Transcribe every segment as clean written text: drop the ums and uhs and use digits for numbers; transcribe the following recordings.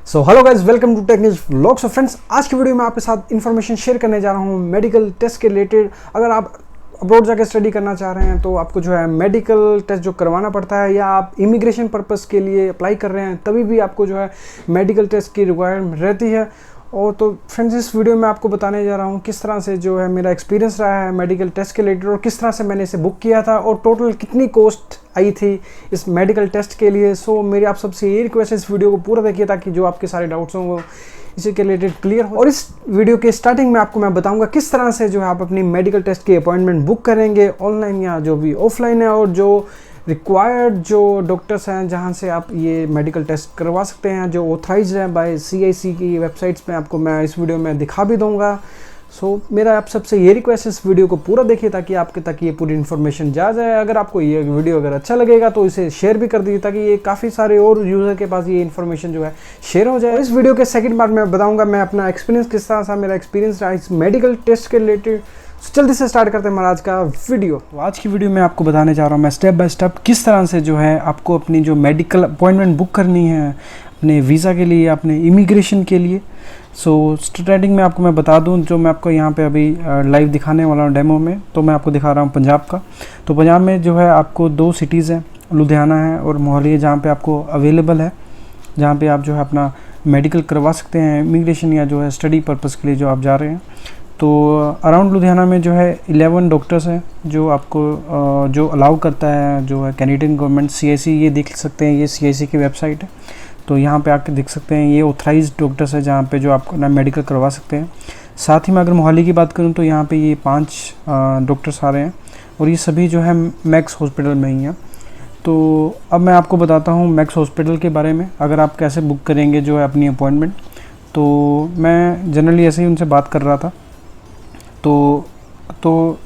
So hello guys, welcome to techniques vlogs. Of friends, आज की video में आपके साथ इन्फॉर्मेशन शेयर करने जा रहा हूँ मेडिकल टेस्ट के रिलेटेड। अगर आप अब्रॉड जाकर स्टडी करना चाह रहे हैं तो आपको जो है मेडिकल टेस्ट जो करवाना पड़ता है, या आप इमिग्रेशन पर्पस के लिए अप्लाई कर रहे हैं तभी भी आपको जो है मेडिकल टेस्ट की रिक्वायरमेंट रहती है। और तो फ्रेंड्स, इस वीडियो में आपको बताने जा रहा हूँ किस तरह से जो है मेरा एक्सपीरियंस रहा है मेडिकल टेस्ट के रिलेटेड, और किस तरह से मैंने इसे बुक किया था और टोटल कितनी कॉस्ट आई थी इस मेडिकल टेस्ट के लिए। सो मेरी आप सबसे यही रिक्वेस्ट है, इस वीडियो को पूरा देखिए ताकि जो आपके सारे डाउट्स हों वो इसी के रिलेटेड क्लियर हो। और इस वीडियो के स्टार्टिंग में आपको मैं बताऊंगा किस तरह से जो है आप अपनी मेडिकल टेस्ट की अपॉइंटमेंट बुक करेंगे, ऑनलाइन या जो भी ऑफलाइन है, और जो रिक्वायर्ड जो डॉक्टर्स हैं जहां से आप ये मेडिकल टेस्ट करवा सकते हैं, जो ऑथराइज हैं बाय CIC की वेबसाइट्स पे, आपको मैं इस वीडियो में दिखा भी दूंगा। सो मेरा आप सबसे ये रिक्वेस्ट है, इस वीडियो को पूरा देखिए ताकि आपके तक ये पूरी इन्फॉर्मेशन जा जाए। अगर आपको ये वीडियो अगर अच्छा लगेगा तो इसे शेयर भी कर दीजिए ताकि ये काफ़ी सारे और यूज़र के पास ये इन्फॉर्मेशन जो है शेयर हो जाए। इस वीडियो के सेकंड पार्ट में बताऊंगा मैं अपना एक्सपीरियंस, किस तरह सा मेरा एक्सपीरियंस रहा इस मेडिकल टेस्ट के रिलेटेड। जल्दी से स्टार्ट करते हैं हमारा आज का वीडियो। तो आज की वीडियो में आपको बताने जा रहा हूँ मैं स्टेप बाय स्टेप किस तरह से जो है आपको अपनी जो मेडिकल अपॉइंटमेंट बुक करनी है अपने वीज़ा के लिए, अपने इमिग्रेशन के लिए। सो स्टार्टिंग में आपको मैं बता दूं, जो मैं आपको यहाँ पे अभी लाइव दिखाने वाला हूँ डेमो में, तो मैं आपको दिखा रहा हूँ पंजाब का। तो पंजाब में जो है आपको दो सिटीज़ हैं, लुधियाना है और मोहाली है, जहाँ पे आपको अवेलेबल है, जहाँ पे आप जो है अपना मेडिकल करवा सकते हैं इमिग्रेशन या जो है स्टडी पर्पज़ के लिए जो आप जा रहे हैं। तो अराउंड लुधियाना में जो है 11 डॉक्टर्स हैं जो आपको जो अलाउ करता है, जो है कैनेडियन गवर्नमेंट CIC, ये देख सकते हैं, ये CIC की वेबसाइट है। तो यहाँ पे आके देख सकते हैं, ये ऑथराइज्ड डॉक्टर्स है जहाँ पे जो आपको ना मेडिकल करवा सकते हैं। साथ ही में अगर मोहाली की बात करूँ तो यहाँ पे ये 5 डॉक्टर्स आ रहे हैं और ये सभी जो है मैक्स हॉस्पिटल में ही हैं। तो अब मैं आपको बताता हूँ मैक्स हॉस्पिटल के बारे में, अगर आप कैसे बुक करेंगे जो है अपनी अपॉइंटमेंट। तो मैं जनरली ऐसे ही उनसे बात कर रहा था। तो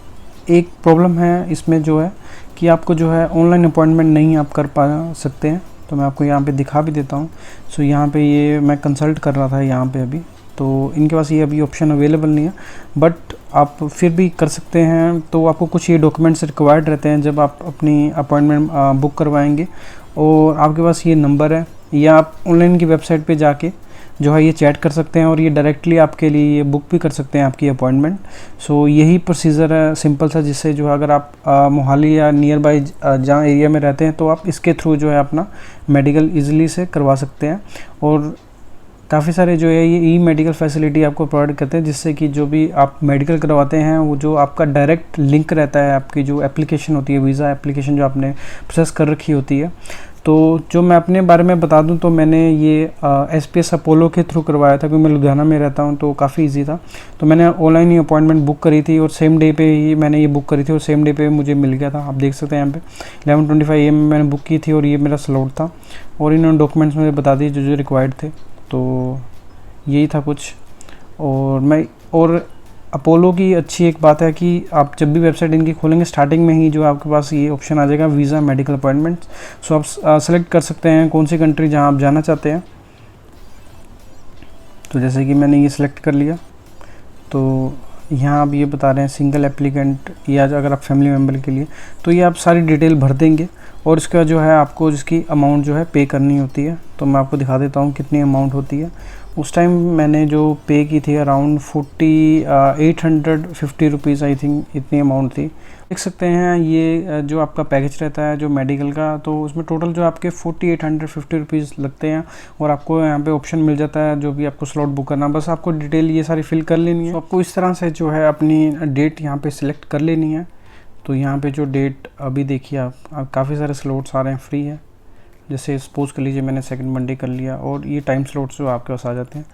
एक प्रॉब्लम है इसमें जो है कि आपको जो है ऑनलाइन अपॉइंटमेंट नहीं आप कर पा सकते हैं। तो मैं आपको यहाँ पे दिखा भी देता हूँ। सो यहाँ पे ये मैं कंसल्ट कर रहा था यहाँ पे अभी, तो इनके पास ये अभी ऑप्शन अवेलेबल नहीं है, बट आप फिर भी कर सकते हैं। तो आपको कुछ ये डॉक्यूमेंट्स रिक्वायर्ड रहते हैं जब आप अपनी अपॉइंटमेंट बुक करवाएंगे, और आपके पास ये नंबर है, या आप ऑनलाइन की वेबसाइट पे जाके जो है ये चैट कर सकते हैं और ये डायरेक्टली आपके लिए ये बुक भी कर सकते हैं आपकी अपॉइंटमेंट। सो यही प्रोसीजर है सिंपल सा, जिससे जो है अगर आप मोहाली या नियर बाई जहाँ एरिया में रहते हैं तो आप इसके थ्रू जो है अपना मेडिकल ईजिली से करवा सकते हैं। और काफ़ी सारे जो है ये मेडिकल फैसिलिटी आपको प्रोवाइड करते हैं, जिससे कि जो भी आप मेडिकल करवाते हैं वो जो आपका डायरेक्ट लिंक रहता है, आपकी जो एप्लीकेशन होती है, वीज़ा एप्लीकेशन जो आपने प्रोसेस कर रखी होती है। तो जो मैं अपने बारे में बता दूं तो मैंने ये SPS अपोलो के थ्रू करवाया था, क्योंकि मैं लुधियाना में रहता हूं तो काफ़ी इजी था। तो मैंने ऑनलाइन ही अपॉइंटमेंट बुक करी थी और सेम डे पे ही मैंने ये बुक करी थी और सेम डे पे मुझे मिल गया था। आप देख सकते हैं यहाँ पे 11:25 AM में मैंने बुक की थी और ये मेरा स्लॉट था, और इन्होंने डॉक्यूमेंट्स मुझे बता दिए जो जो रिक्वायर्ड थे। तो यही था कुछ। और अपोलो की अच्छी एक बात है कि आप जब भी वेबसाइट इनकी खोलेंगे स्टार्टिंग में ही जो आपके पास ये ऑप्शन आ जाएगा वीज़ा मेडिकल अपॉइंटमेंट। सो आप सेलेक्ट कर सकते हैं कौन सी कंट्री जहां आप जाना चाहते हैं। तो जैसे कि मैंने ये सिलेक्ट कर लिया, तो यहाँ आप ये बता रहे हैं सिंगल एप्लीकेंट, या अगर आप फैमिली मेम्बर के लिए, तो ये आप सारी डिटेल भर देंगे और इसके बाद जो है आपको जिसकी अमाउंट जो है पे करनी होती है। तो मैं आपको दिखा देता हूँ कितनी अमाउंट होती है। उस टाइम मैंने जो पे की थी अराउंड 850 रुपीज़, आई थिंक इतनी अमाउंट थी। देख सकते हैं ये जो आपका पैकेज रहता है जो मेडिकल का, तो उसमें टोटल जो आपके 4850 रुपीज़ लगते हैं, और आपको यहाँ पे ऑप्शन मिल जाता है जो भी आपको स्लॉट बुक करना, बस आपको डिटेल ये सारी फिल कर लेनी है। तो आपको इस तरह से जो है अपनी डेट यहाँ पे सिलेक्ट कर लेनी है। तो यहाँ पे जो डेट अभी देखिए आप काफ़ी सारे स्लॉट्स आ रहे हैं फ्री है। जैसे सपोज़ कर लीजिए मैंने सेकंड मंडे कर लिया, और ये टाइम स्लॉट्स जो आपके पास आ जाते हैं।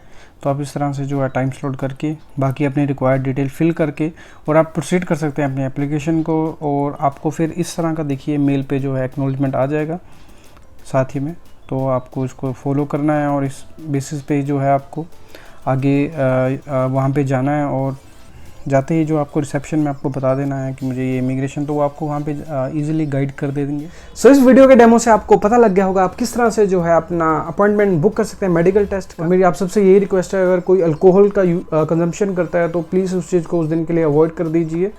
तो आप इस तरह से जो है टाइम स्लॉट करके बाकी अपनी रिक्वायर्ड डिटेल फिल करके और आप प्रोसीड कर सकते हैं अपनी एप्लीकेशन को। और आपको फिर इस तरह का देखिए मेल पे जो है एक्नॉलेजमेंट आ जाएगा साथ ही में। तो आपको इसको फॉलो करना है और इस बेसिस पे जो है आपको आगे वहाँ पे जाना है, और जाते ही जो आपको रिसेप्शन में आपको बता देना है कि मुझे ये इमिग्रेशन, तो वो आपको वहाँ पे इजीली गाइड कर दे देंगे। सो इस वीडियो के डेमो से आपको पता लग गया होगा आप किस तरह से जो है अपना अपॉइंटमेंट बुक कर सकते हैं मेडिकल टेस्ट। मेरी आप सबसे यही रिक्वेस्ट है, अगर कोई अल्कोहल का कंजम्पशन करता है तो प्लीज़ उस चीज़ को उस दिन के लिए अवॉइड कर दीजिए,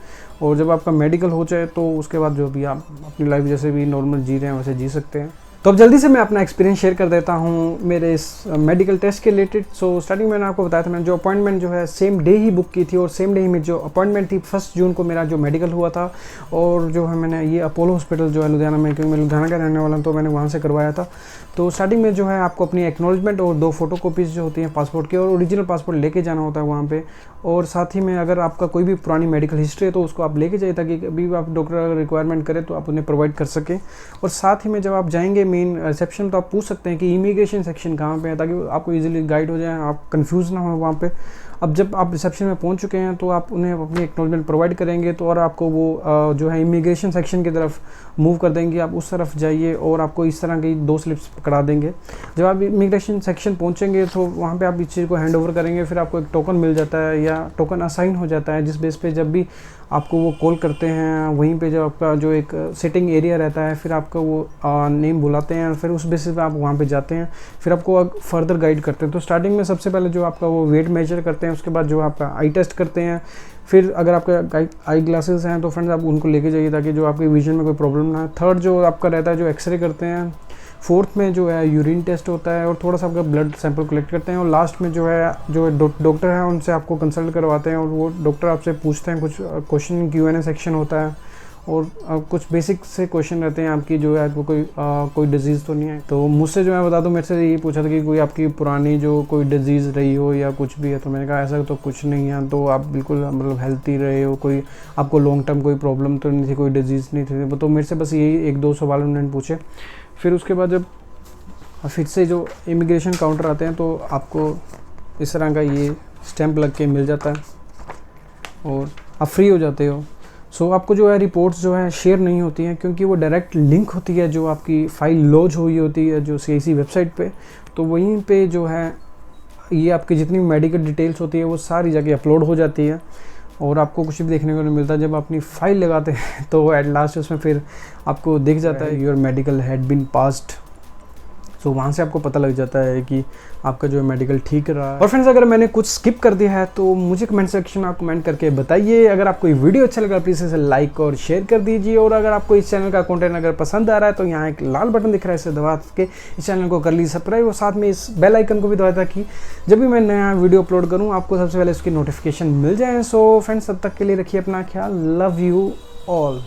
और जब आपका मेडिकल हो जाए तो उसके बाद जो भी आप अपनी लाइफ जैसे भी नॉर्मल जी रहे हैं वैसे जी सकते हैं। तो अब जल्दी से मैं अपना एक्सपीरियंस शेयर कर देता हूँ मेरे इस मेडिकल टेस्ट के रिलेटेड। सो स्टार्टिंग में मैंने आपको बताया था, मैंने जो अपॉइंटमेंट जो है सेम डे ही बुक की थी, और सेम डे ही मेरी जो अपॉइंटमेंट थी 1 जून को मेरा जो मेडिकल हुआ था। और जो है मैंने ये अपोलो हॉस्पिटल जो है लुधियाना में, क्योंकि मैं लुधियाना का रहने वाला हूँ, तो मैंने वहाँ से करवाया था। तो स्टार्टिंग में जो है आपको अपनी एक्नॉलेजमेंट और 2 फोटो कॉपीज़ जो होती हैं पासपोर्ट की, और ओरिजिनल पासपोर्ट लेके जाना होता है वहाँ पे। और साथ ही में अगर आपका कोई भी पुरानी मेडिकल हिस्ट्री है तो उसको आप लेके जाइए, ताकि कभी भी आप डॉक्टर अगर रिक्वायरमेंट करें तो आप उन्हें प्रोवाइड कर सकें। और साथ ही में जब आप जाएंगे मेन रिसेप्शन, तो आप पूछ सकते हैं कि इमिग्रेशन सेक्शन कहाँ पे है, ताकि आपको इजीली गाइड हो जाए, आप कंफ्यूज ना हो वहाँ पे। अब जब आप रिसेप्शन में पहुँच चुके हैं तो आप उन्हें अपनी एक्नॉलेजमेंट प्रोवाइड करेंगे, तो और आपको वो जो है इमिग्रेशन सेक्शन की तरफ मूव कर देंगे। आप उस तरफ जाइए और आपको इस तरह की 2 स्लिप्स पकड़ा देंगे। जब आप इमिग्रेशन सेक्शन पहुँचेंगे तो वहाँ पे आप इस चीज़ को हैंड ओवर करेंगे, फिर आपको एक टोकन मिल जाता है या टोकन असाइन हो जाता है, जिस बेस पे जब भी आपको वो कॉल करते हैं, वहीं पे जब आपका जो एक सिटिंग एरिया रहता है, फिर आपका वो नेम बुलाते हैं, फिर उस बेसिस पे आप वहाँ पे जाते हैं, फिर आपको फर्दर गाइड करते हैं। तो स्टार्टिंग में सबसे पहले जो आपका वो वेट मेजर करते हैं, उसके बाद जो आपका आई टेस्ट करते हैं। फिर अगर आपके आई ग्लासेस हैं तो फ्रेंड्स आप उनको लेके जाइए, ताकि जो आपके विजन में कोई प्रॉब्लम ना है। थर्ड जो आपका रहता है जो एक्सरे करते हैं। फोर्थ में जो है यूरिन टेस्ट होता है, और थोड़ा सा आपका ब्लड सैंपल कलेक्ट करते हैं। और लास्ट में जो है जो डॉक्टर हैं उनसे आपको कंसल्ट करवाते हैं, और वो डॉक्टर आपसे पूछते हैं कुछ क्वेश्चन, Q&A सेक्शन होता है, और कुछ बेसिक से क्वेश्चन रहते हैं आपकी, जो है आपको कोई डिजीज़ तो नहीं है। तो मुझसे जो है बता दो, मेरे से यही पूछा था कि कोई आपकी पुरानी जो कोई डिजीज़ रही हो या कुछ भी है, तो मैंने कहा ऐसा तो कुछ नहीं है, तो आप बिल्कुल मतलब हेल्थी रहे हो, कोई आपको लॉन्ग टर्म कोई प्रॉब्लम तो नहीं थी, कोई डिजीज़ नहीं थी। तो मेरे से बस यही 1-2 सवाल उन्होंने पूछे। फिर उसके बाद जब फिर से जो इमिग्रेशन काउंटर आते हैं तो आपको इस तरह का ये स्टैंप लग के मिल जाता है और आप फ्री हो जाते हो। सो आपको जो है रिपोर्ट्स जो है शेयर नहीं होती हैं, क्योंकि वो डायरेक्ट लिंक होती है जो आपकी फ़ाइल लॉन्च हुई होती है जो CIC वेबसाइट पे। तो वहीं पे जो है ये आपकी जितनी मेडिकल डिटेल्स होती है वो सारी जगह अपलोड हो जाती है, और आपको कुछ भी देखने को नहीं मिलता। जब अपनी फ़ाइल लगाते हैं तो एट लास्ट उसमें फिर आपको दिख जाता है your medical had been passed. So वहाँ से आपको पता लग जाता है कि आपका जो है मेडिकल ठीक रहा है। और फ्रेंड्स अगर मैंने कुछ स्किप कर दिया है तो मुझे कमेंट सेक्शन में आप कमेंट करके बताइए। अगर आपको ये वीडियो अच्छा लगा प्लीज़ इसे लाइक और शेयर कर दीजिए, और अगर आपको इस चैनल का कंटेंट अगर पसंद आ रहा है तो यहाँ एक लाल बटन दिख रहा है, इसे दबा के इस चैनल को कर लीजिए सब्सक्राइब, और साथ में इस बेल आइकन को भी दबाया, ताकि जब भी मैं नया वीडियो अपलोड करूँ आपको सबसे पहले उसकी नोटिफिकेशन मिल जाए। सो फ्रेंड्स तब तक के लिए रखिए अपना ख्याल। Love you all.